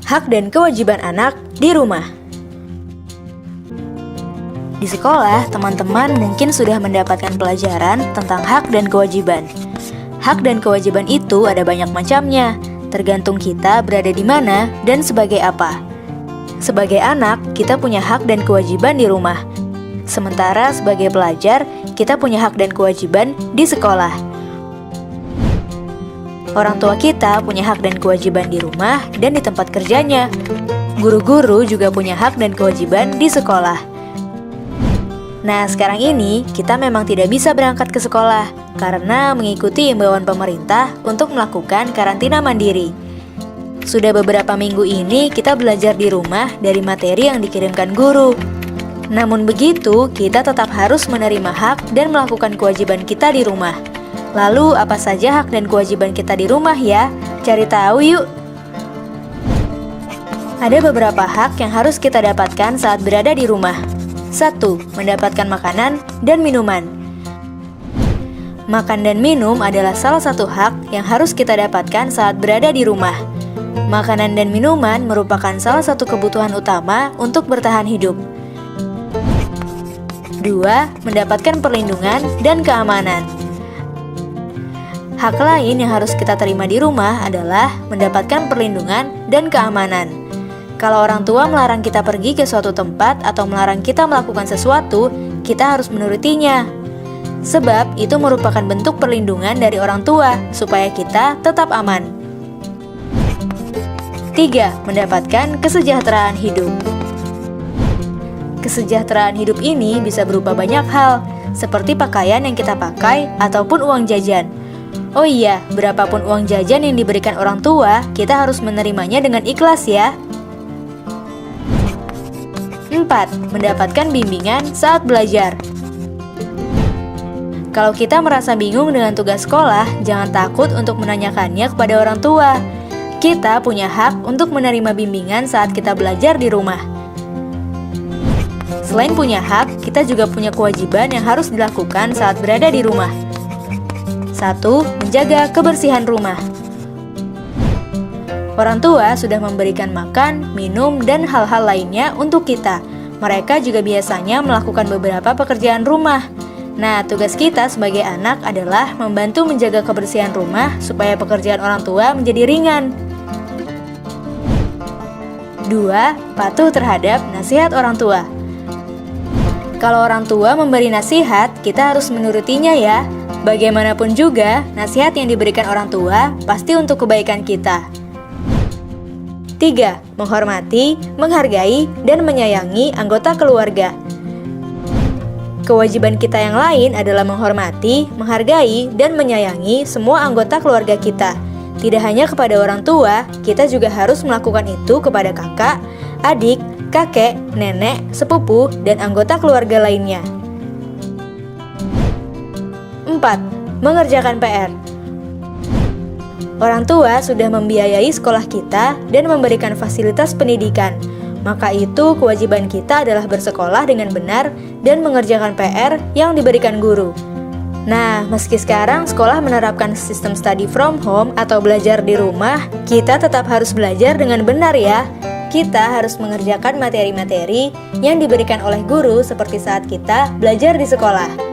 Hak dan kewajiban anak di rumah. Di sekolah, teman-teman mungkin sudah mendapatkan pelajaran tentang hak dan kewajiban. Hak dan kewajiban itu ada banyak macamnya, tergantung kita berada di mana dan sebagai apa. Sebagai anak, kita punya hak dan kewajiban di rumah. Sementara sebagai pelajar, kita punya hak dan kewajiban di sekolah. Orang tua kita punya hak dan kewajiban di rumah dan di tempat kerjanya. Guru-guru juga punya hak dan kewajiban di sekolah. Nah, sekarang ini kita memang tidak bisa berangkat ke sekolah karena mengikuti imbauan pemerintah untuk melakukan karantina mandiri. Sudah beberapa minggu ini kita belajar di rumah dari materi yang dikirimkan guru. Namun begitu, kita tetap harus menerima hak dan melakukan kewajiban kita di rumah. Lalu, apa saja hak dan kewajiban kita di rumah ya? Cari tahu yuk! Ada beberapa hak yang harus kita dapatkan saat berada di rumah. 1. Mendapatkan makanan dan minuman. Makan dan minum adalah salah satu hak yang harus kita dapatkan saat berada di rumah. Makanan dan minuman merupakan salah satu kebutuhan utama untuk bertahan hidup. 2. Mendapatkan perlindungan dan keamanan. Hak lain yang harus kita terima di rumah adalah mendapatkan perlindungan dan keamanan. Kalau orang tua melarang kita pergi ke suatu tempat atau melarang kita melakukan sesuatu, kita harus menurutinya. Sebab itu merupakan bentuk perlindungan dari orang tua supaya kita tetap aman. 3. Mendapatkan kesejahteraan hidup. Kesejahteraan hidup ini bisa berupa banyak hal, seperti pakaian yang kita pakai ataupun uang jajan. Oh iya, berapapun uang jajan yang diberikan orang tua, kita harus menerimanya dengan ikhlas ya. 4. Mendapatkan bimbingan saat belajar. Kalau kita merasa bingung dengan tugas sekolah, jangan takut untuk menanyakannya kepada orang tua. Kita punya hak untuk menerima bimbingan saat kita belajar di rumah. Selain punya hak, kita juga punya kewajiban yang harus dilakukan saat berada di rumah. 1. Menjaga kebersihan rumah. Orang tua sudah memberikan makan, minum, dan hal-hal lainnya untuk kita. Mereka juga biasanya melakukan beberapa pekerjaan rumah. Nah, tugas kita sebagai anak adalah membantu menjaga kebersihan rumah supaya pekerjaan orang tua menjadi ringan. 2. Patuh terhadap nasihat orang tua. Kalau orang tua memberi nasihat, kita harus menurutinya ya. Bagaimanapun juga, nasihat yang diberikan orang tua pasti untuk kebaikan kita. 3. Menghormati, menghargai, dan menyayangi anggota keluarga. Kewajiban kita yang lain adalah menghormati, menghargai, dan menyayangi semua anggota keluarga kita. Tidak hanya kepada orang tua, kita juga harus melakukan itu kepada kakak, adik, kakek, nenek, sepupu, dan anggota keluarga lainnya. 4. Mengerjakan PR. Orang tua sudah membiayai sekolah kita dan memberikan fasilitas pendidikan. Maka itu kewajiban kita adalah bersekolah dengan benar dan mengerjakan PR yang diberikan guru. Nah, meski sekarang sekolah menerapkan sistem study from home atau belajar di rumah, kita tetap harus belajar dengan benar ya. Kita harus mengerjakan materi-materi yang diberikan oleh guru seperti saat kita belajar di sekolah.